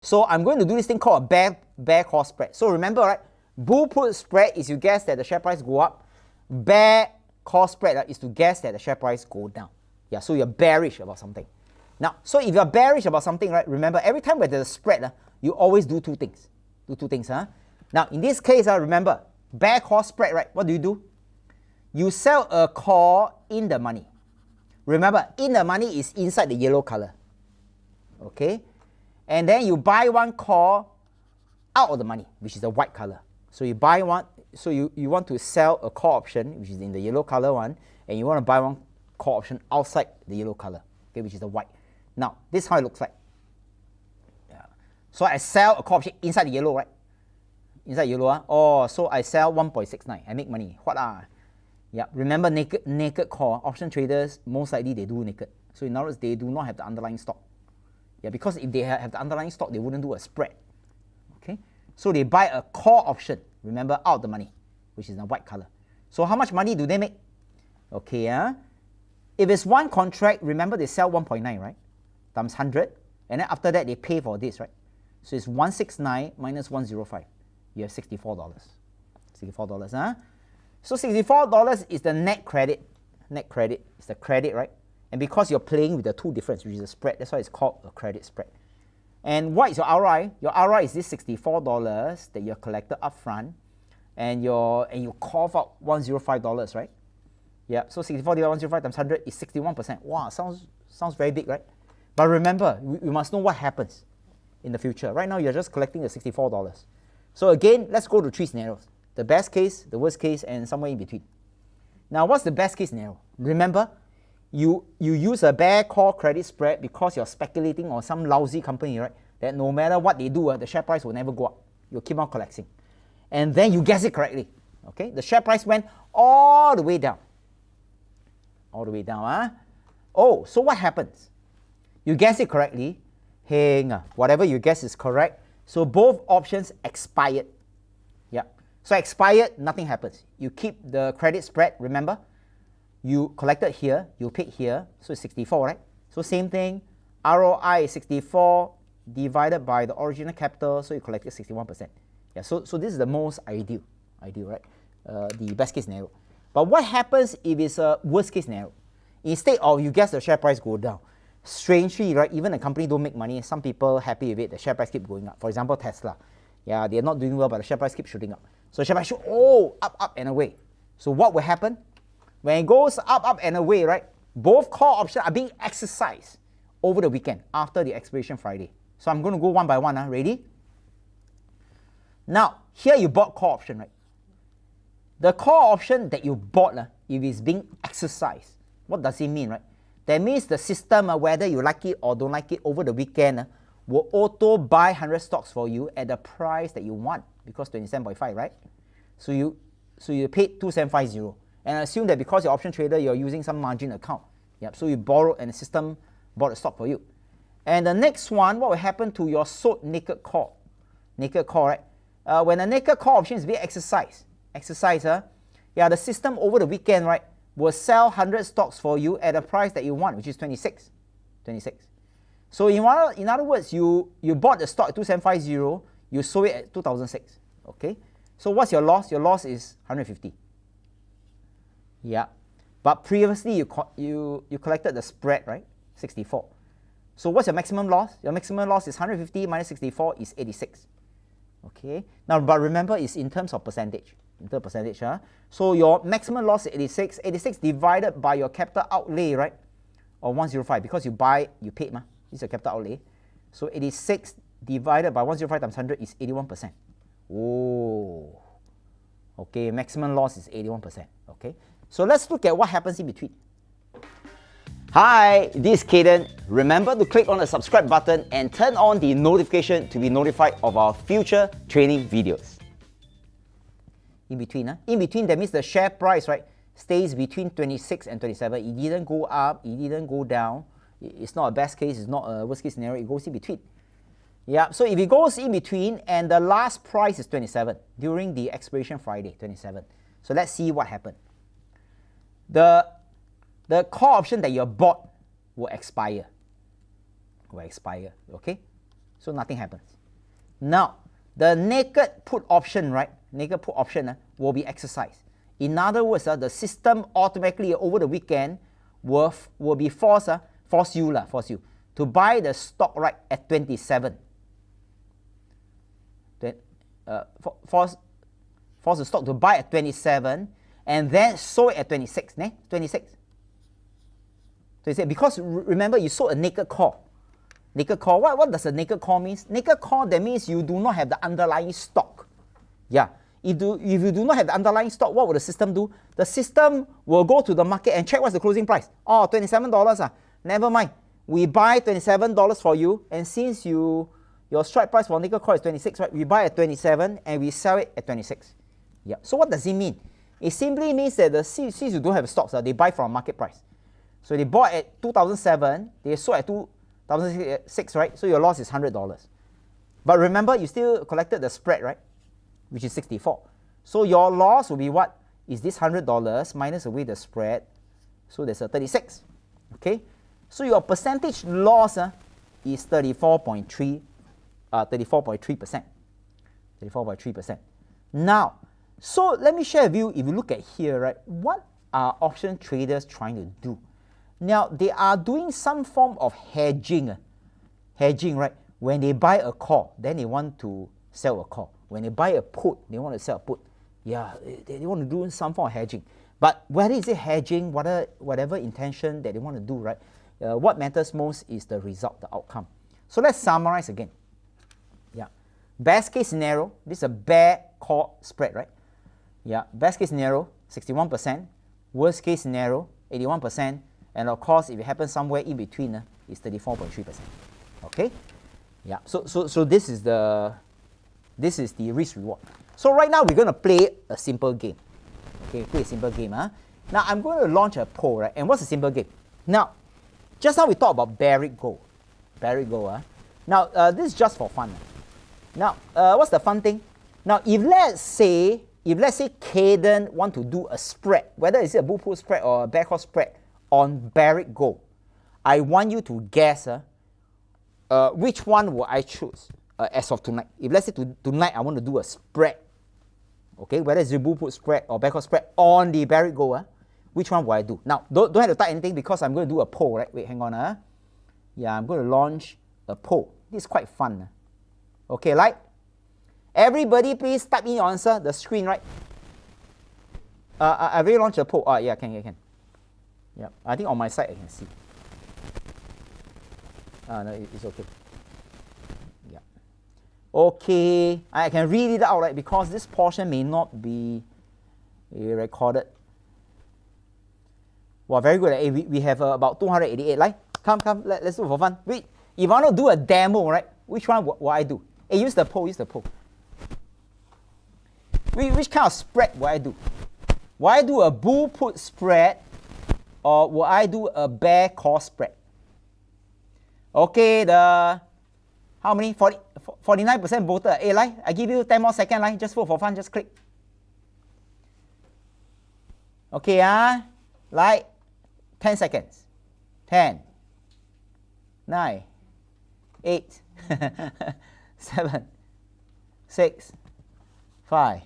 So I'm going to do this thing called a bear call spread. So remember, right? Bull put spread is you guess that the share price go up. Bear call spread is to guess that the share price go down. Yeah, so you're bearish about something. Now, so if you're bearish about something, right? Remember, every time where there's a spread, you always do two things. Now, in this case, remember, bear call spread, right? What do? You sell a call in the money. Remember, in the money is inside the yellow color. Okay? And then you buy one call out of the money, which is the white color. So you buy one, so you want to sell a call option, which is in the yellow color one, and you want to buy one call option outside the yellow color, okay, which is the white. Now, this is how it looks like. Yeah. So I sell a call option inside the yellow, right? Inside yellow, oh, so I sell 1.69. I make money. What Yeah, remember naked call. Option traders, most likely they do naked. So in other words, they do not have the underlying stock. Yeah, because if they have the underlying stock, they wouldn't do a spread. Okay, so they buy a call option, remember, out the money, which is in the white color. So how much money do they make? Okay, if it's one contract, remember they sell 1.9, right? Times 100, and then after that they pay for this, right? So it's 169 minus 105. You have $64. $64, So $64 is the net credit. Net credit is the credit, right? And because you're playing with the two difference, which is a spread, that's why it's called a credit spread. And what is your ROI? Your ROI is this $64 that you collected upfront, and you cough out $105, right? Yeah. So 64 divided by 105 times 100 is 61%. Wow, sounds very big, right? But remember, we must know what happens in the future. Right now, you're just collecting the $64. So again, let's go to three scenarios: the best case, the worst case, and somewhere in between. Now, what's the best case scenario? Remember, you use a bear call credit spread because you're speculating on some lousy company, right? That no matter what they do, the share price will never go up. You'll keep on collecting. And then you guess it correctly. Okay? The share price went all the way down. All the way down. Oh, so what happens? You guess it correctly. Hang on. Whatever you guess is correct. So both options expired. Yeah. So expired, nothing happens. You keep the credit spread, remember? You collected here, you paid here, so it's 64, right? So same thing, ROI is 64 divided by the original capital, so you collected 61%. Yeah, so this is the most ideal, right? The best case scenario. But what happens if it's a worst case scenario? Instead of you guess the share price go down, strangely, right, even a company don't make money, some people happy with it, the share price keep going up. For example, Tesla. Yeah, they're not doing well, but the share price keeps shooting up. So the share price shoot, up and away. So what will happen? When it goes up and away, right, both call options are being exercised over the weekend after the expiration Friday. So I'm going to go one by one. Ready? Now, here you bought call option, right? The call option that you bought, if it's being exercised, what does it mean, right? That means the system, whether you like it or don't like it, over the weekend, will auto buy 100 stocks for you at the price that you want, because 27.5, right? So you paid 2750. And assume that because you're option trader, you're using some margin account. Yep. So you borrowed and the system bought the stock for you. And the next one, what will happen to your sold naked call? Naked call, right? When a naked call option is being exercised, the system over the weekend, right, will sell 100 stocks for you at a price that you want, which is 26. So in other words, you bought the stock at 2750, you sold it at 2006. Okay? So what's your loss? Your loss is 150. Yeah, but previously you collected the spread, right? 64. So what's your maximum loss? Your maximum loss is 150 minus 64 is 86. Okay. Now, but remember, it's in terms of percentage. So your maximum loss is 86. 86 divided by your capital outlay, right? Or 105, because you paid, This is your capital outlay. So 86 divided by 105 times 100 is 81%. Oh. Okay, maximum loss is 81%. Okay. So let's look at what happens in between. Hi, this is Kaden. Remember to click on the subscribe button and turn on the notification to be notified of our future training videos. In between, In between, that means the share price, right, stays between 26 and 27. It didn't go up, it didn't go down. It's not a best case, it's not a worst case scenario, it goes in between. Yeah, so if it goes in between and the last price is 27 during the expiration Friday, 27. So let's see what happened. The call option that you bought will expire. Okay? So nothing happens. Now, the naked put option, right? Naked put option will be exercised. In other words, the system automatically over the weekend will be force you to buy the stock right at 27. Force the stock to buy at 27 and then sold it at 26. 26. Because remember, you sold a naked call. Naked call, what does a naked call mean? Naked call, that means you do not have the underlying stock. Yeah. If you do not have the underlying stock, what will the system do? The system will go to the market and check what's the closing price. Oh, $27. Never mind. We buy $27 for you, and since your strike price for nickel call is 26, right? We buy at 27 and we sell it at 26. Yeah. So what does it mean? It simply means that since you don't have stocks, they buy from market price. So they bought at 2007, they sold at 2006, right? So your loss is $100. But remember, you still collected the spread, right? Which is 64. So your loss will be what? Is this $100 minus away the spread. So there's a 36. Okay? So your percentage loss is 34.3%. 34.3%. Now, so let me share with you, if you look at here, right, what are option traders trying to do? Now, they are doing some form of hedging. Hedging, right? When they buy a call, then they want to sell a call. When they buy a put, they want to sell a put. Yeah, they want to do some form of hedging. But whether is it hedging, whatever intention that they want to do, right? What matters most is the result, the outcome. So let's summarize again. Yeah, best case scenario, this is a bear call spread, right? Yeah, best case scenario, 61%. Worst case scenario, 81%. And of course, if it happens somewhere in between, it's 34.3%. Okay? Yeah. So this is the risk reward. So right now we're going to play a simple game. Okay, play a simple game. Now I'm going to launch a poll, right? And what's a simple game? Now, just now we talked about bearish gold. Bearish gold. Now this is just for fun. Now, what's the fun thing? Now, if let's say Caden want to do a spread, whether it's a bull put spread or a bear call spread on bearish gold, I want you to guess which one will I choose as of tonight. If let's say tonight I want to do a spread, okay, whether it's a bull put spread or bear call spread on the bearish gold, which one will I do? Now, don't have to type anything because I'm going to do a poll, right? Wait, hang on. Yeah, I'm going to launch a poll. This is quite fun. Okay, like, everybody please type in your answer, the screen, right? I will launch a poll. Yeah, can. Yeah, I think on my side I can see. No, it's okay. Yeah. Okay, I can read it out, right? Because this portion may not be recorded. Wow, very good. We have about 288, right? Come, let's do it for fun. Wait, if I want to do a demo, right? Which one will I do? Use the poll. Which kind of spread will I do? Will I do a bull put spread or will I do a bear call spread? Okay, how many? 49% voted. Hey, like, I give you 10 more seconds, like, just vote for fun, just click. Okay, like, 10 seconds. 10, 9, 8, 7, 6, 5,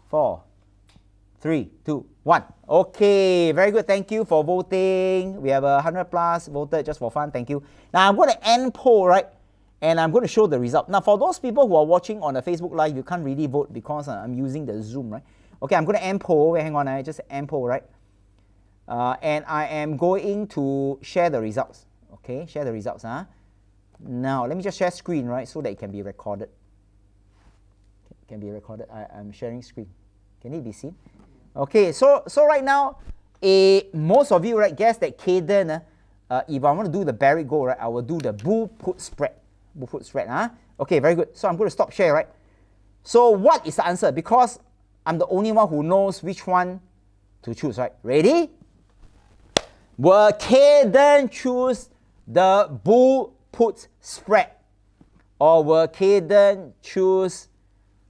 4, 3, 2, 1. Okay, very good. Thank you for voting. We have 100 plus voted just for fun. Thank you. Now I'm going to end poll, right? And I'm going to show the result. Now for those people who are watching on the Facebook Live, you can't really vote because I'm using the Zoom, right? Okay, I'm going to end poll. Wait, hang on. I just end poll, right? And I am going to share the results. Okay, share the results. Now let me just share screen, right, so that it can be recorded. Can be recorded. I'm sharing screen. Can it be seen? Okay, so right now, most of you, right, guess that Caden, if I want to do the bearish gold, right, I will do the bull put spread. Bull put spread. Okay, very good. So I'm going to stop share, right? So what is the answer? Because I'm the only one who knows which one to choose, right? Ready? Will Caden choose the bull put spread? Or will Caden choose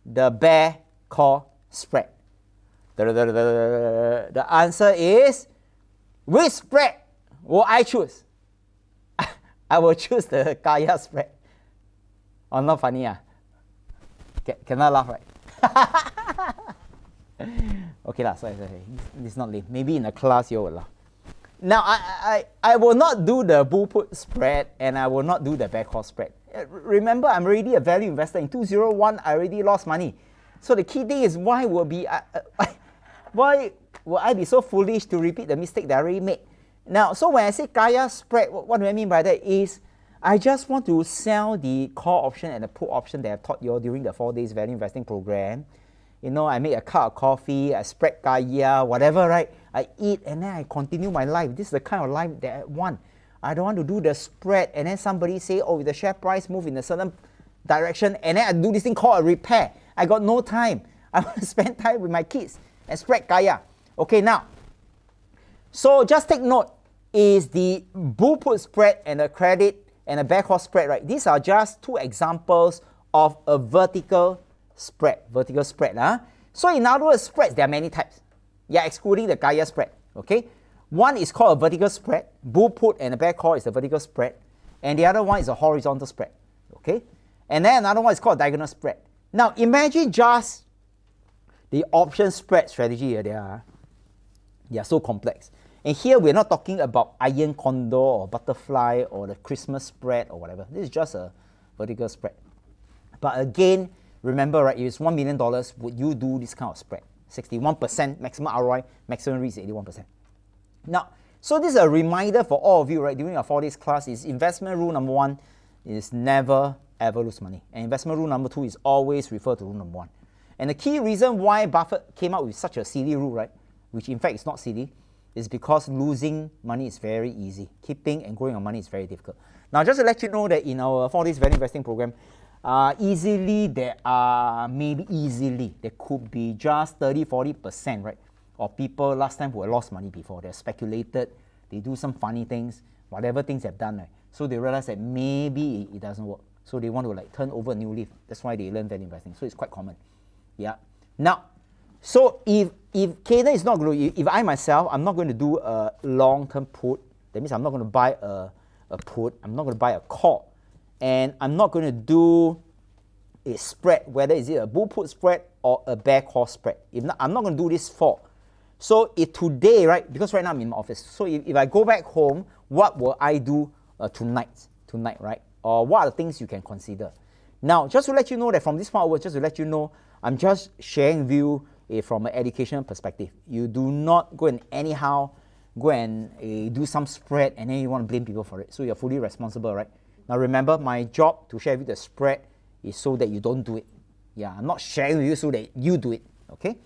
the bear call spread? The answer is, which spread will I choose? I will choose the Kaya spread. Oh, not funny. Cannot laugh, right? Okay lah, sorry. This is not lame. Maybe in a class you will laugh. Now, I will not do the bull put spread and I will not do the bear call spread. Remember, I'm already a value investor. In 2001, I already lost money. So the key thing is why will I be so foolish to repeat the mistake that I already made? Now, so when I say kaya spread, what do I mean by that is I just want to sell the call option and the put option that I've taught you all during the 4 days value investing program. You know, I make a cup of coffee, I spread kaya, whatever, right? I eat and then I continue my life. This is the kind of life that I want. I don't want to do the spread and then somebody say, oh, the share price move in a certain direction and then I do this thing called a repair. I got no time. I want to spend time with my kids and spread kaya. Okay, now, so just take note, is the bull put spread and the credit and a bear call spread, right? These are just two examples of a vertical spread. So in other words, spreads, there are many types. Yeah, excluding the kaya spread, okay? One is called a vertical spread. Bull put and a bear call is a vertical spread. And the other one is a horizontal spread, okay? And then another one is called diagonal spread. Now imagine just the option spread strategy here. They are so complex. And here we're not talking about iron condor or butterfly or the Christmas spread or whatever. This is just a vertical spread. But again, remember, right, if it's $1 million, would you do this kind of spread? 61% maximum ROI, maximum risk 81%. Now, so this is a reminder for all of you, right, during our 4 days class is investment rule number 1 is never ever lose money. And investment rule number 2 is always refer to rule number 1. And the key reason why Buffett came up with such a silly rule, right, which in fact is not silly, is because losing money is very easy. Keeping and growing your money is very difficult. Now, just to let you know that in our 4 days value investing program, there could be just 30-40%, right, of people last time who had lost money before. They speculated, they do some funny things, whatever things they've done, right? So they realize that maybe it doesn't work. So they want to like turn over a new leaf. That's why they learn value investing. So it's quite common. Yeah. Now, so if Caden is not going to, if I myself, I'm not going to do a long-term put. That means I'm not going to buy a put. I'm not going to buy a call. And I'm not going to do a spread, whether is it a bull put spread or a bear call spread. If not, I'm not going to do this for. So if today, right, because right now I'm in my office. So if I go back home, what will I do tonight, right? Or what are the things you can consider? Now, just to let you know that from this point onwards, just to let you know, I'm just sharing with you from an educational perspective. You do not go and anyhow go and do some spread and then you want to blame people for it. So you're fully responsible, right? Now remember, my job to share with you the spread is so that you don't do it. Yeah, I'm not sharing with you so that you do it, okay?